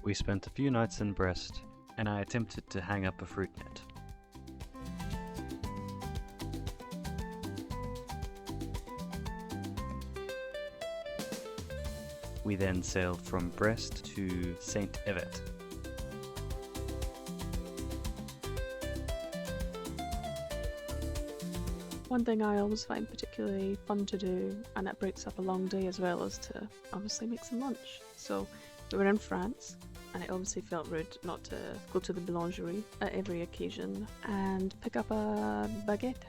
we spent a few nights in Brest, and I attempted to hang up a fruit net. We then sailed from Brest to Saint Yvette. One thing I always find particularly fun to do, and it breaks up a long day as well, is to obviously make some lunch. So we were in France, and it obviously felt rude not to go to the boulangerie at every occasion and pick up a baguette.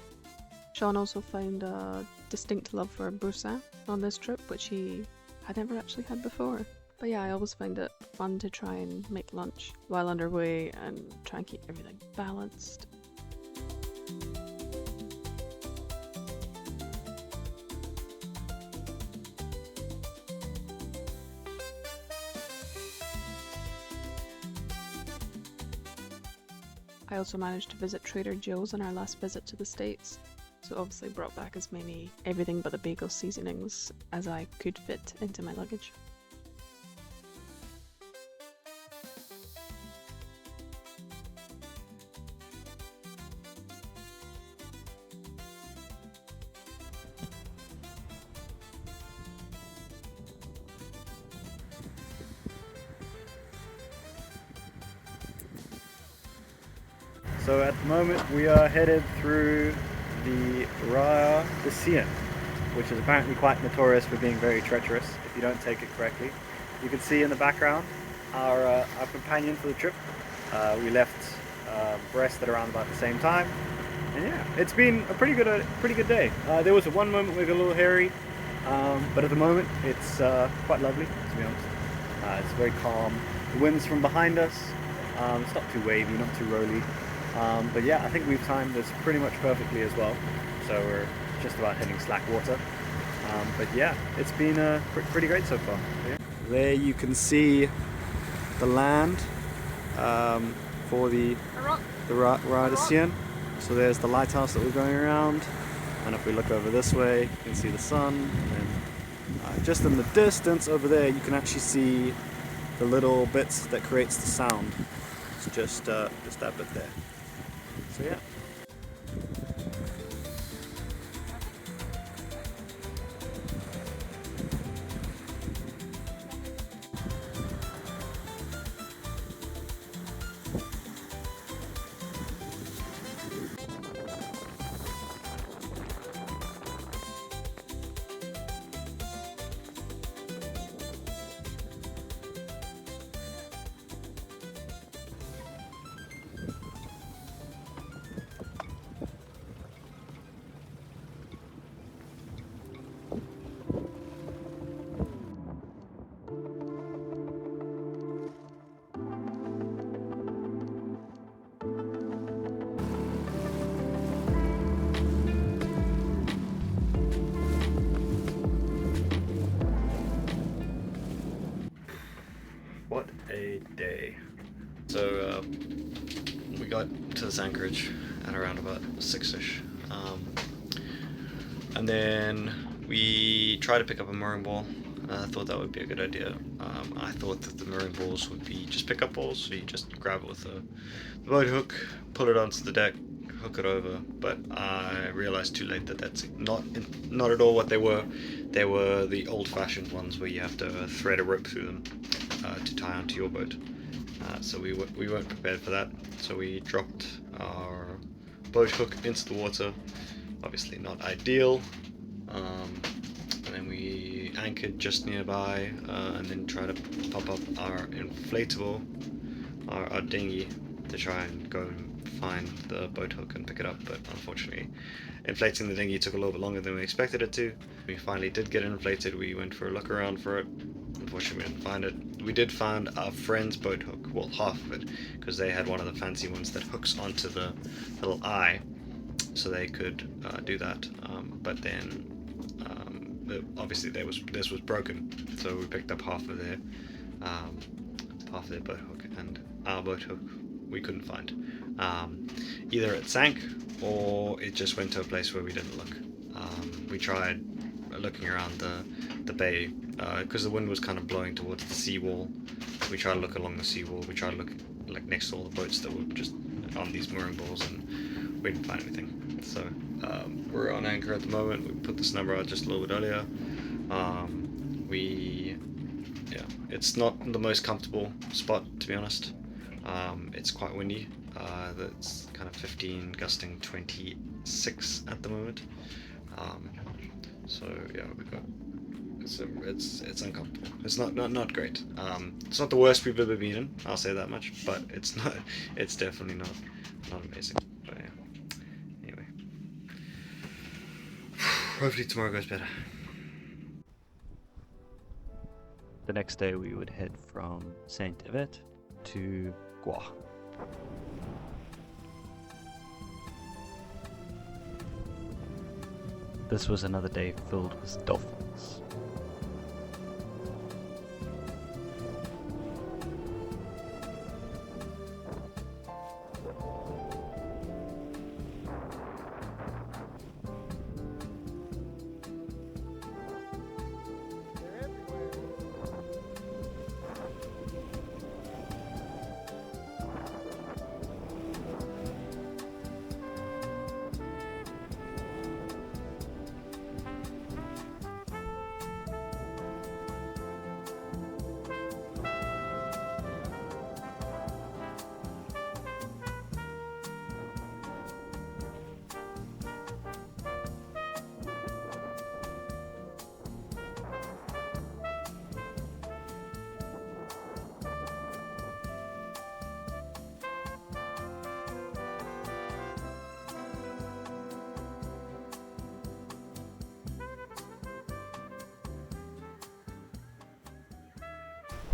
Sean also found a distinct love for Groix on this trip, which he had never actually had before. But yeah, I always find it fun to try and make lunch while underway and try and keep everything balanced. I also managed to visit Trader Joe's on our last visit to the States, so obviously brought back as many everything but the bagel seasonings as I could fit into my luggage. So at the moment we are headed through the Raz de Sein, which is apparently quite notorious for being very treacherous if you don't take it correctly. You can see in the background our companion for the trip. We left Brest at around about the same time, and yeah, it's been a pretty good day. There was one moment we got a little hairy, but at the moment it's quite lovely, to be honest. It's very calm. The wind's from behind us. It's not too wavy, not too rolly. But yeah, I think we've timed this pretty much perfectly as well. So we're just about hitting slack water. But yeah, it's been pretty great so far. Yeah. There you can see the land for the Raz de Sein. So there's the lighthouse that we're going around. And if we look over this way, you can see the sun. And just in the distance over there, you can actually see the little bits that creates the sound. It's just that bit there. So yeah. What a day. So we got to this anchorage at around about 6ish, and then we tried to pick up a mooring ball. I thought that would be a good idea. I thought that the mooring balls would be just pickup balls, so you just grab it with the boat hook, pull it onto the deck, hook it over, but I realized too late that that's not at all what they were. They were the old-fashioned ones where you have to thread a rope through them to tie onto your boat. So we weren't prepared for that, so we dropped our boat hook into the water. Obviously not ideal, and then we anchored just nearby, and then tried to pop up our inflatable, our dinghy, to try and go and find the boat hook and pick it up, but unfortunately inflating the dinghy took a little bit longer than we expected it to. We finally did get it inflated. We went for a look around for it. Unfortunately we didn't find it. We did find our friend's boat hook, well, half of it, because they had one of the fancy ones that hooks onto the little eye, so they could do that, but then obviously this was broken, so we picked up half of their boat hook, and our boat hook we couldn't find. Either it sank or it just went to a place where we didn't look. We tried looking around the bay, because the wind was kind of blowing towards the seawall, we try to look along the seawall. We try to look like next to all the boats that were just on these mooring balls, and we didn't find anything. So we're on anchor at the moment. We put this number out just a little bit earlier. It's not the most comfortable spot, to be honest. It's quite windy. That's kind of 15, gusting 26 at the moment. So yeah, we've got it's uncomfortable. It's not great. It's not the worst we've ever been in, I'll say that much, but it's not. It's definitely not amazing. But yeah. Anyway, hopefully tomorrow goes better. The next day we would head from Saint Yvette to Groix. This was another day filled with dolphins.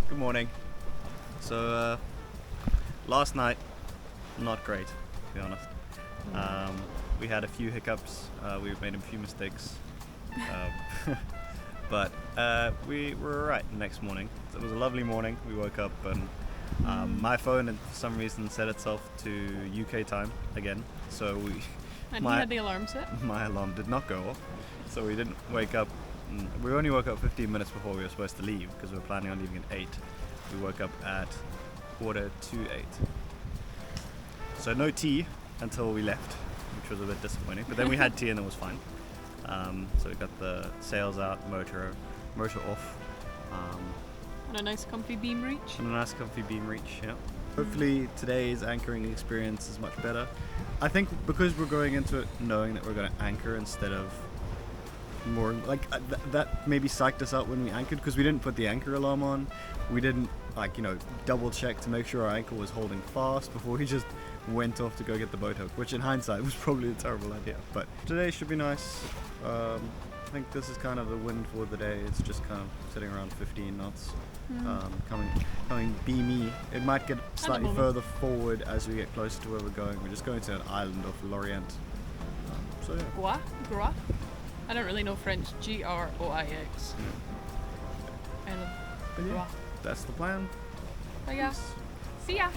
Good morning. So last night, not great, to be honest. We had a few hiccups, we made a few mistakes, but we were alright the next morning. So it was a lovely morning. We woke up and my phone for some reason set itself to UK time again, so And you had the alarm set? my alarm did not go off, so we didn't wake up. We only woke up 15 minutes before we were supposed to leave because we were planning on leaving at 8. We woke up at 7:45. So no tea until we left, which was a bit disappointing. But then we had tea and it was fine. So we got the sails out, motor off. And a nice comfy beam reach? And a nice comfy beam reach, yeah. Hopefully today's anchoring experience is much better. I think because we're going into it knowing that we're going to anchor instead of more like that maybe psyched us out when we anchored, because we didn't put the anchor alarm on. We didn't double check to make sure our anchor was holding fast before we just went off to go get the boat hook, which in hindsight was probably a terrible idea. But today should be nice. I think this is kind of the wind for the day. It's just kind of sitting around 15 knots. Coming beamy. It might get slightly further forward as we get closer to where we're going. We're just going to an island off Lorient. So yeah. Groix? I don't really know French. Groix. But yeah, that's the plan. Bye, yeah. See ya.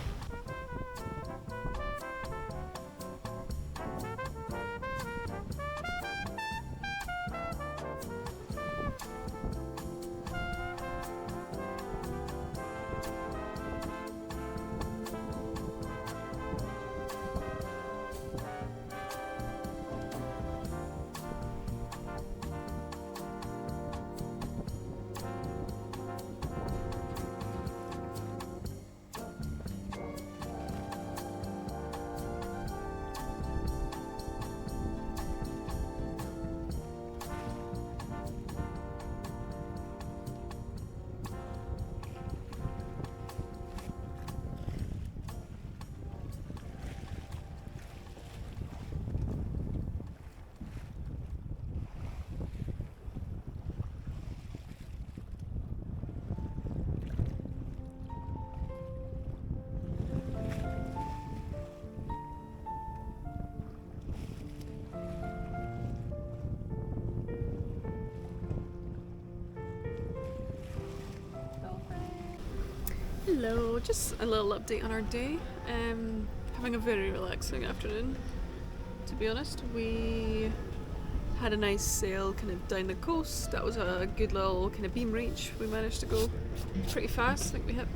Hello, just a little update on our day. Having a very relaxing afternoon, to be honest. We had a nice sail kind of down the coast. That was a good little kind of beam reach. We managed to go pretty fast. I think we hit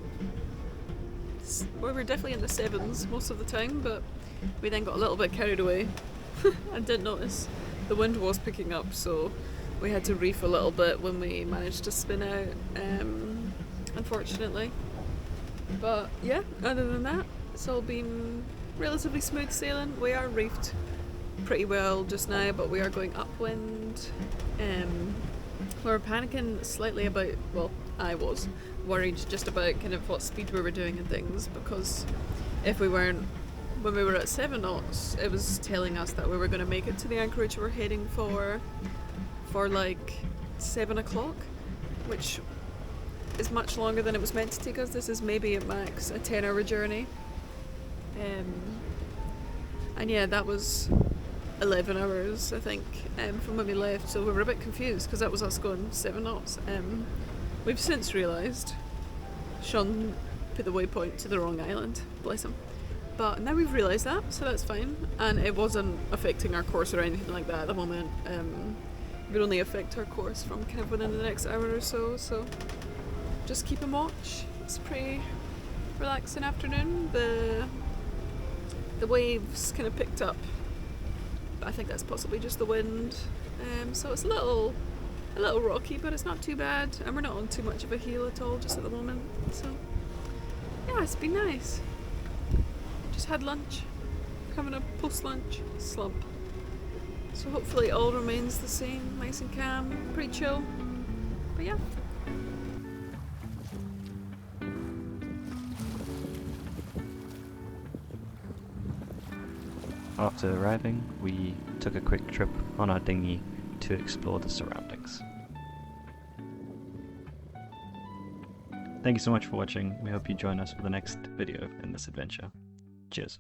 we were definitely in the 7s most of the time, but we then got a little bit carried away and didn't notice the wind was picking up, so we had to reef a little bit when we managed to spin out, unfortunately. But yeah, other than that, it's all been relatively smooth sailing. We are reefed pretty well just now, but we are going upwind. We were panicking slightly about, well, I was worried just about kind of what speed we were doing and things, because if we weren't, when we were at 7 knots, it was telling us that we were going to make it to the anchorage we were heading for like 7 o'clock, which is much longer than it was meant to take us. This is maybe at max a 10-hour journey. And yeah, that was 11 hours, I think, from when we left, so we were a bit confused because that was us going 7 knots. We've since realised Sean put the waypoint to the wrong island, bless him. But now we've realised that, so that's fine, and it wasn't affecting our course or anything like that at the moment. It would only affect our course from kind of within the next hour or so, so just keep and watch. It's a pretty relaxing afternoon. The waves kind of picked up, but I think that's possibly just the wind. So it's a little rocky, but it's not too bad, and we're not on too much of a heel at all just at the moment. So yeah, it's been nice. Just had lunch, having a post-lunch slump. So hopefully it all remains the same, nice and calm, pretty chill. But yeah. After arriving, we took a quick trip on our dinghy to explore the surroundings. Thank you so much for watching. We hope you join us for the next video in this adventure. Cheers.